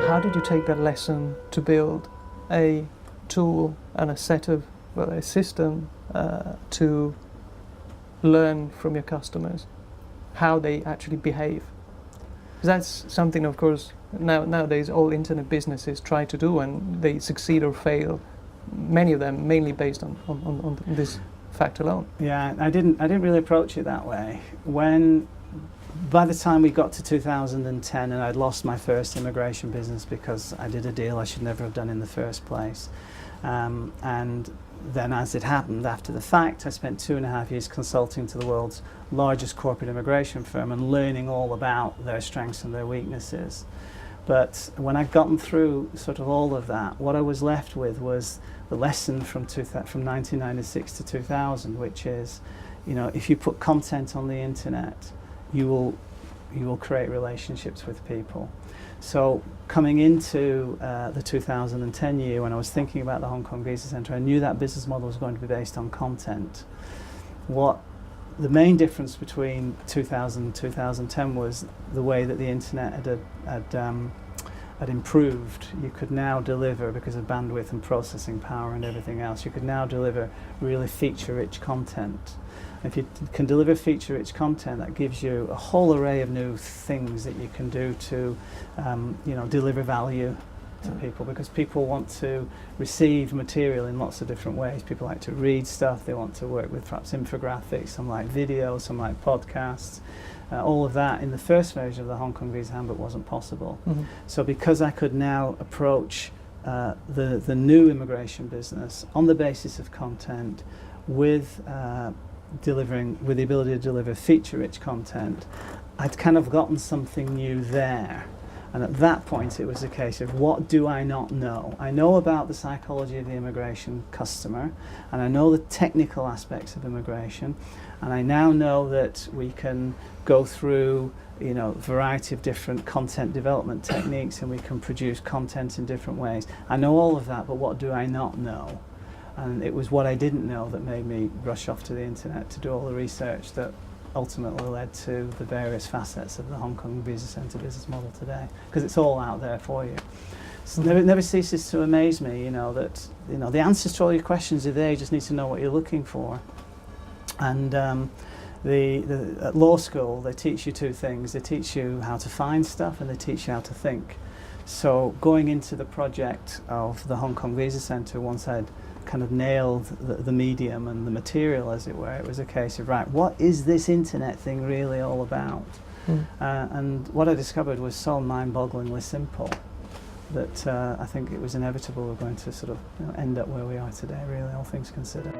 how did you take that lesson to build a tool and a set of, well, a system to learn from your customers how they actually behave? 'Cause that's something, of course, nowadays all internet businesses try to do, and they succeed or fail. Many of them mainly based on this fact alone. Yeah, I didn't really approach it that way. By the time we got to 2010, and I'd lost my first immigration business because I did a deal I should never have done in the first place, and then as it happened after the fact, I spent 2.5 years consulting to the world's largest corporate immigration firm and learning all about their strengths and their weaknesses. But when I'd gotten through sort of all of that, what I was left with was the lesson from 1996 to 2000, which is, if you put content on the internet, you will create relationships with people. So coming into the 2010 year, when I was thinking about the Hong Kong Visa Centre, I knew that business model was going to be based on content. The main difference between 2000 and 2010 was the way that the internet had improved. You could now deliver, because of bandwidth and processing power and everything else, you could now deliver really feature-rich content. If you can deliver feature-rich content, that gives you a whole array of new things that you can do to deliver value to people, because people want to receive material in lots of different ways. People like to read stuff, they want to work with perhaps infographics, some like videos, some like podcasts. All of that in the first version of the Hong Kong Visa Handbook wasn't possible. Mm-hmm. So because I could now approach the new immigration business on the basis of content with the ability to deliver feature-rich content, I'd kind of gotten something new there. And at that point, it was a case of, what do I not know? I know about the psychology of the immigration customer, and I know the technical aspects of immigration, and I now know that we can go through a variety of different content development techniques, and we can produce content in different ways. I know all of that, but what do I not know? And it was what I didn't know that made me rush off to the internet to do all the research that ultimately led to the various facets of the Hong Kong Visa Centre business model today, because it's all out there for you. So it never ceases to amaze me, that the answers to all your questions are there. You just need to know what you're looking for. And at law school, they teach you two things. They teach you how to find stuff, and they teach you how to think. So going into the project of the Hong Kong Visa Centre, once I'd kind of nailed the medium and the material, as it were, it was a case of, right, what is this internet thing really all about? And what I discovered was so mind-bogglingly simple that I think it was inevitable we're going to sort of end up where we are today, really, all things considered.